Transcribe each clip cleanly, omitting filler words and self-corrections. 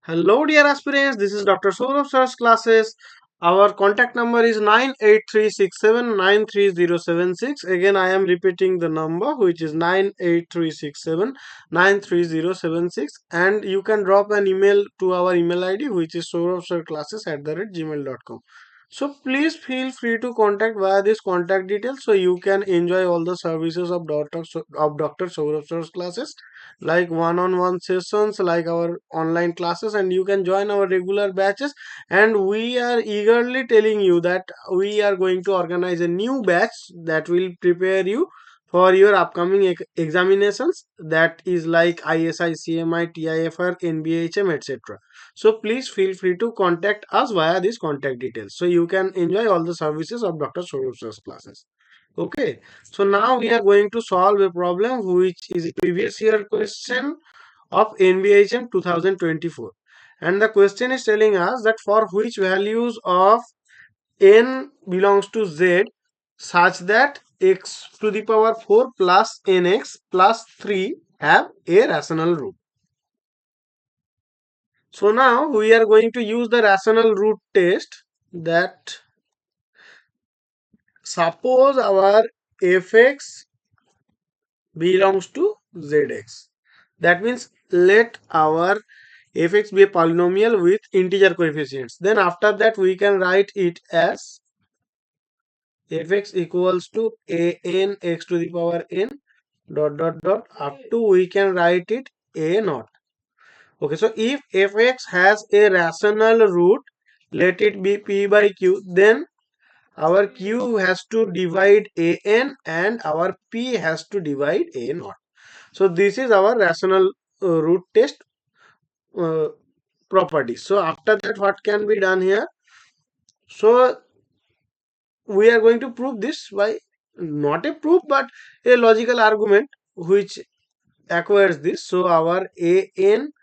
Hello, dear aspirants. This is Dr. Sourav Sir's classes. Our contact number is 98367930076. Again, I am repeating the number, which is 98367930076. And you can drop an email to our email ID, which is souravsirclasses@gmail.com. So please feel free to contact via this contact details, so you can enjoy all the services of Dr. Sourav Sir's classes, like one-on-one sessions, like our online classes, and you can join our regular batches. And we are eagerly telling you that we are going to organize a new batch that will prepare you for your upcoming examinations, that is like ISI, CMI, TIFR, NBHM, etc. So please feel free to contact us via these contact details, so you can enjoy all the services of Dr. Swarov's classes. Okay, so now we are going to solve a problem which is a previous year question of NBHM 2024. And the question is telling us that for which values of n belongs to z such that x to the power 4 plus nx plus 3 have a rational root. So now we are going to use the rational root test, that suppose our fx belongs to zx. That means let our fx be a polynomial with integer coefficients. Then after that we can write it as fx equals to an x to the power n dot dot dot up to we can write it a naught. Okay, so if fx has a rational root, let it be p by q, then our q has to divide an and our p has to divide a naught. So this is our rational root test uh, property. So after that, what can be done here? So we are going to prove this by not a proof but a logical argument which acquires this. So our an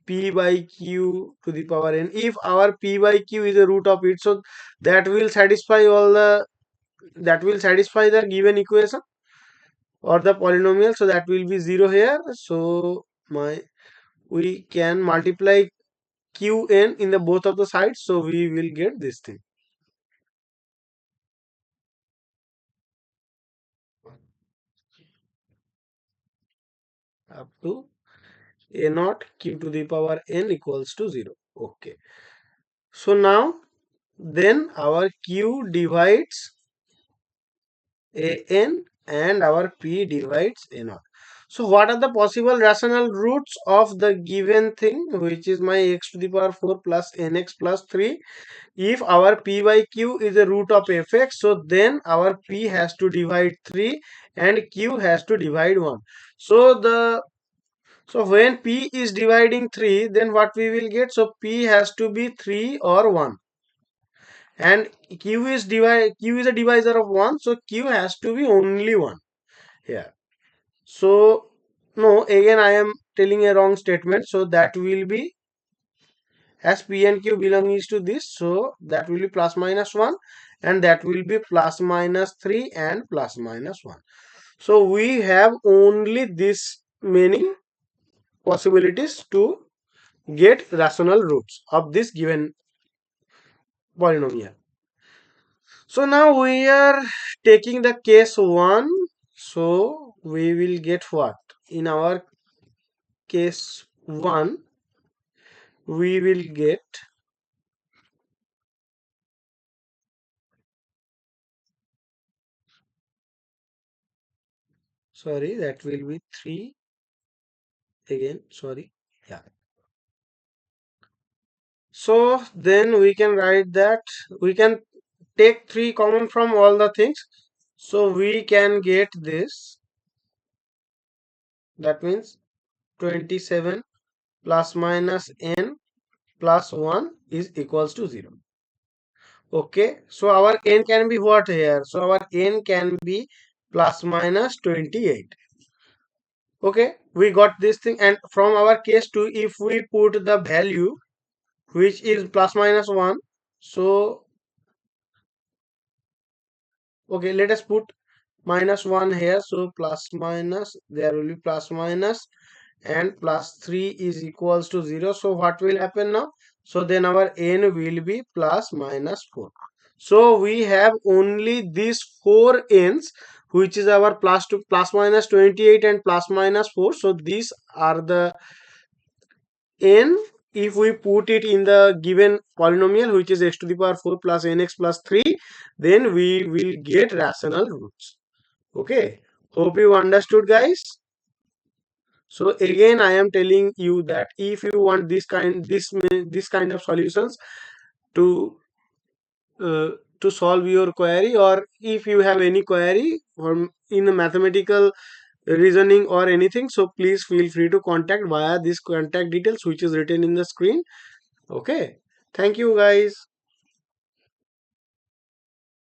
p by q to the power n, if our p by q is a root of it, so that will satisfy all the, that will satisfy the given equation or the polynomial, so that will be 0 here. So my we can multiply qn in the both of the sides, so we will get this thing up to a naught q to the power n equals to 0. Okay, so now then our q divides an and our p divides a naught. So what are the possible rational roots of the given thing, which is my x to the power 4 plus nx plus 3? If our p by q is a root of fx, so then our p has to divide 3 and q has to divide 1. So when p is dividing 3, then what we will get? So p has to be 3 or 1. And q is a divisor of 1, so q has to be only 1 here. So no, again I am telling a wrong statement. So that will be, as p and q belongs to this, so that will be plus minus 1 and that will be plus minus 3 and plus minus 1. So we have only this many possibilities to get rational roots of this given polynomial. So now we are taking the case 1. So we will get what? In our case 1, we will get, sorry, that will be 3 again, sorry. Yeah. So then we can write that we can take 3 common from all the things. So we can get this. That means 27 plus minus n plus 1 is equals to 0. Okay, so our n can be what here? So our n can be plus minus 28. Okay, we got this thing, and from our case 2, if we put the value which is plus minus 1, so okay, let us put minus 1 here, so plus minus, there will be plus minus and plus 3 is equals to 0. So what will happen now? So then our n will be plus minus 4. So we have only these 4 n's, which is our plus minus 28 and plus minus 4. So these are the n. If we put it in the given polynomial, which is x to the power 4 plus nx plus 3, then we will get rational roots. Okay, hope you understood, guys. So again, I am telling you that if you want this kind of solutions to uh, to solve your query, or if you have any query or in a mathematical reasoning or anything, so please feel free to contact via this contact details which is written in the screen. Okay, thank you, guys.